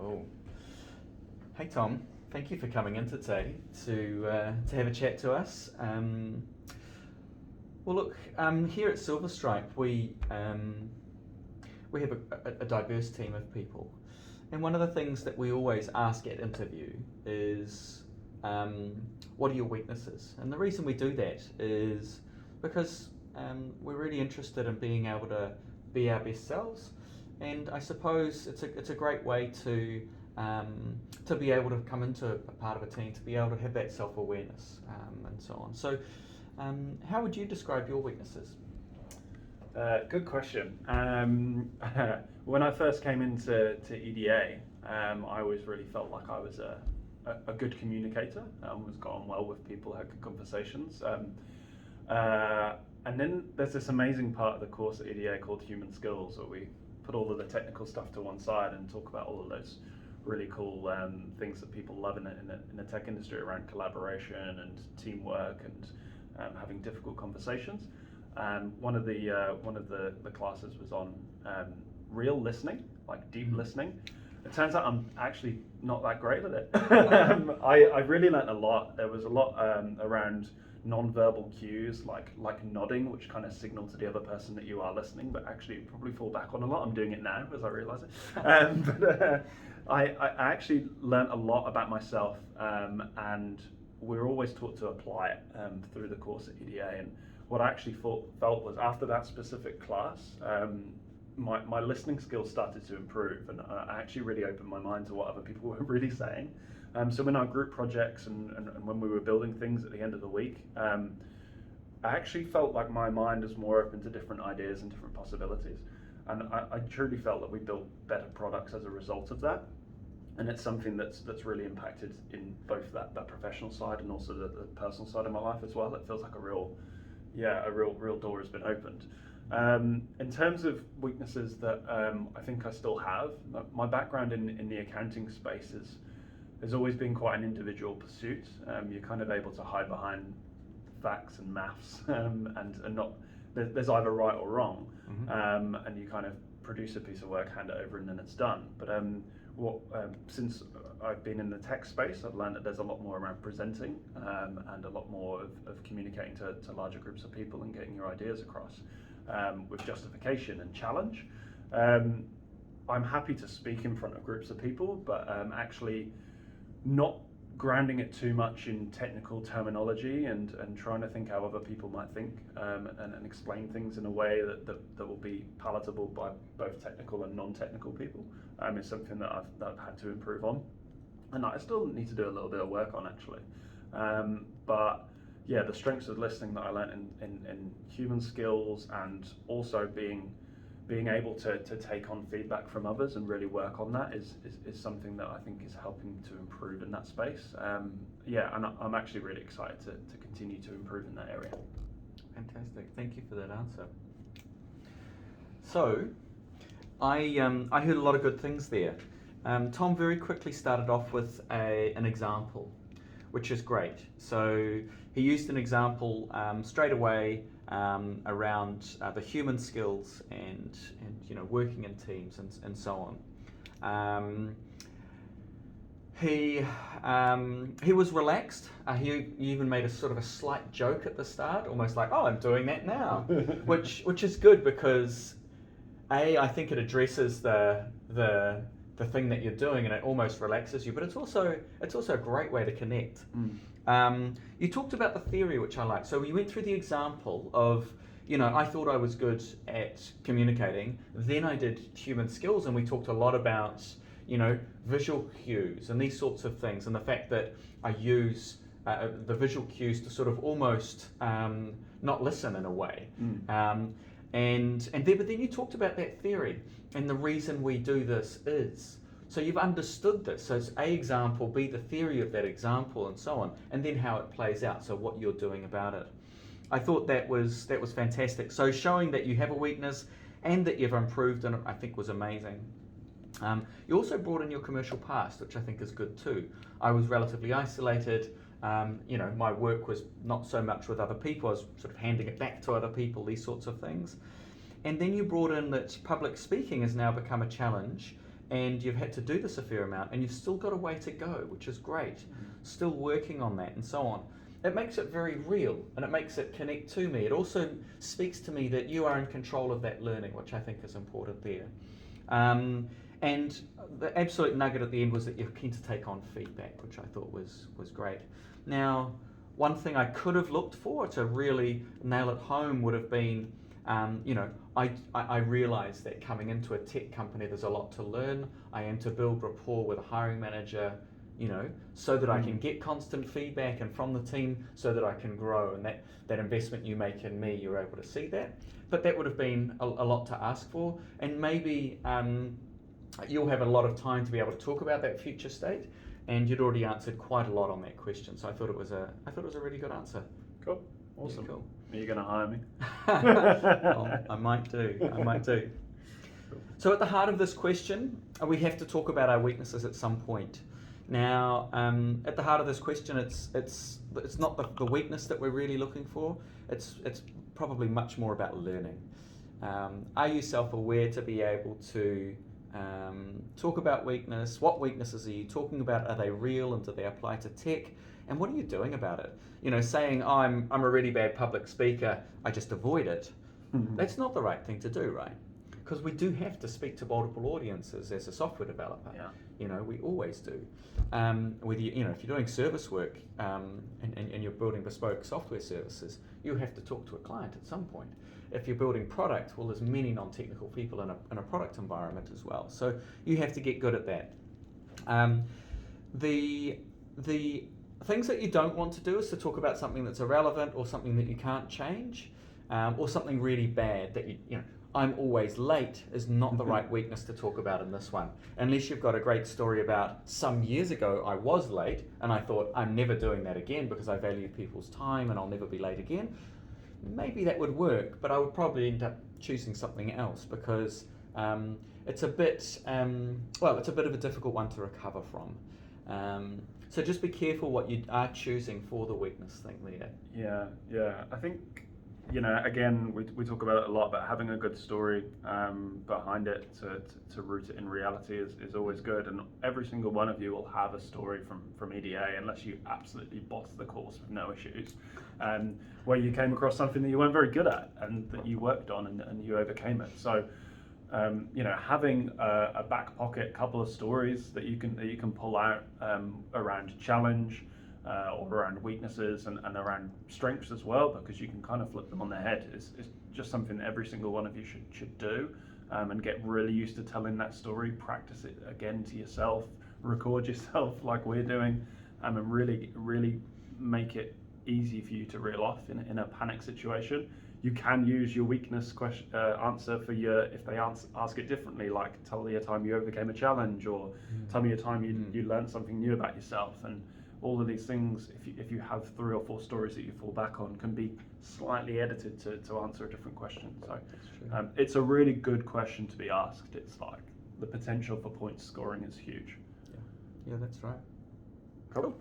Cool. Hey Tom, thank you for coming in today to have a chat to us. Well, look, here at Silver Stripe, we have a diverse team of people, and one of the things that we always ask at interview is, what are your weaknesses? And the reason we do that is because we're really interested in being able to be our best selves, and I suppose it's a great way to be able to come into a part of a team, to be able to have that self-awareness and so on. So, how would you describe your weaknesses? Good question. When I first came into EDA, I always really felt like I was a good communicator. Was got on well with people, had good conversations. And then there's this amazing part of the course at EDA called Human Skills, where we put all of the technical stuff to one side and talk about all of those really cool things that people love in the tech industry around collaboration and teamwork and having difficult conversations. One of the classes was on real listening, like deep listening. It turns out I'm actually not that great at it. I really learned a lot. There was a lot around non-verbal cues, like nodding, which kind of signal to the other person that you are listening, but actually probably fall back on a lot. I'm doing it now as I realise it. But I actually learned a lot about myself, and we're always taught to apply it through the course at EDA. And what I actually felt was after that specific class, my listening skills started to improve, and I actually really opened my mind to what other people were really saying. So in our group projects and when we were building things at the end of the week, I actually felt like my mind was more open to different ideas and different possibilities. And I truly felt that we built better products as a result of that. And it's something that's really impacted in both that professional side and also the personal side of my life as well. It feels like a real door has been opened. In terms of weaknesses that I think I still have, my background in the accounting space has always been quite an individual pursuit. You're kind of able to hide behind facts and maths, and not there's either right or wrong, and you kind of produce a piece of work, hand it over, and then it's done. But since I've been in the tech space, I've learned that there's a lot more around presenting and a lot more of communicating to larger groups of people and getting your ideas across with justification and challenge. I'm happy to speak in front of groups of people, but actually not grounding it too much in technical terminology and trying to think how other people might think and explain things in a way that will be palatable by both technical and non-technical people is something that I've had to improve on, and I still need to do a little bit of work on actually. But yeah, the strengths of listening that I learned in human skills, and also being able to take on feedback from others and really work on that is something that I think is helping to improve in that space. And I'm actually really excited to continue to improve in that area. Fantastic, thank you for that answer. So, I heard a lot of good things there. Tom very quickly started off with an example, which is great. So he used an example straight away around the human skills and working in teams and so on. He was relaxed. He even made a sort of a slight joke at the start, almost like, "Oh, I'm doing that now," which is good because I think it addresses the thing that you're doing and it almost relaxes you. But it's also a great way to connect. You talked about the theory, which I like. So we went through the example of, I thought I was good at communicating. Then I did human skills, and we talked a lot about, visual cues and these sorts of things, and the fact that I use the visual cues to sort of almost not listen in a way. But then you talked about that theory, and the reason we do this is. So you've understood this. So it's A example, B the theory of that example, and so on, and then how it plays out. So what you're doing about it. I thought that was fantastic. So showing that you have a weakness and that you've improved, and I think was amazing. You also brought in your commercial past, which I think is good too. I was relatively isolated. My work was not so much with other people. I was sort of handing it back to other people, these sorts of things. And then you brought in that public speaking has now become a challenge, and you've had to do this a fair amount, and you've still got a way to go, which is great. Still working on that, and so on. It makes it very real, and it makes it connect to me. It also speaks to me that you are in control of that learning, which I think is important there. And the absolute nugget at the end was that you're keen to take on feedback, which I thought was great. Now, one thing I could have looked for to really nail it home would have been, I realise that coming into a tech company, there's a lot to learn. I am to build rapport with a hiring manager, so that I can get constant feedback, and from the team so that I can grow, and that investment you make in me, you're able to see that. But that would have been a lot to ask for, and maybe you'll have a lot of time to be able to talk about that future state, and you'd already answered quite a lot on that question, so I thought it was a really good answer. Cool. Awesome. Yeah, cool. Are you going to hire me? Well, I might do. So at the heart of this question, we have to talk about our weaknesses at some point. Now, at the heart of this question, it's not the weakness that we're really looking for. It's probably much more about learning. Are you self-aware to be able to talk about weakness? What weaknesses are you talking about? Are they real, and do they apply to tech? And what are you doing about it? Saying, oh, I'm a really bad public speaker, I just avoid it. That's not the right thing to do, right? Because we do have to speak to multiple audiences as a software developer. Yeah. We always do. Whether if you're doing service work and you're building bespoke software services, you have to talk to a client at some point. If you're building product, well, there's many non-technical people in a product environment as well. So you have to get good at that. The things that you don't want to do is to talk about something that's irrelevant, or something that you can't change, or something really bad that I'm always late is not the right weakness to talk about in this one. Unless you've got a great story about some years ago I was late and I thought I'm never doing that again because I value people's time and I'll never be late again. Maybe that would work, but I would probably end up choosing something else because it's a bit of a difficult one to recover from. So just be careful what you are choosing for the weakness thing there. Yeah. I think, again, we talk about it a lot, but having a good story behind it to root it in reality is always good. And every single one of you will have a story from EDA, unless you absolutely bossed the course with no issues, where you came across something that you weren't very good at and that you worked on and you overcame it. So, having a back pocket couple of stories that you can pull out around challenge, or around weaknesses and around strengths as well, because you can kind of flip them on their head. It's just something that every single one of you should do, and get really used to telling that story. Practice it again to yourself, record yourself like we're doing, and really make it easy for you to reel off in a panic situation. You can use your weakness answer for if they ask it differently, like tell me a time you overcame a challenge, or tell me a time you learned something new about yourself. And all of these things, if you have 3 or 4 stories that you fall back on, can be slightly edited to answer a different question. So it's a really good question to be asked. It's like the potential for point scoring is huge. Yeah, that's right. Cool.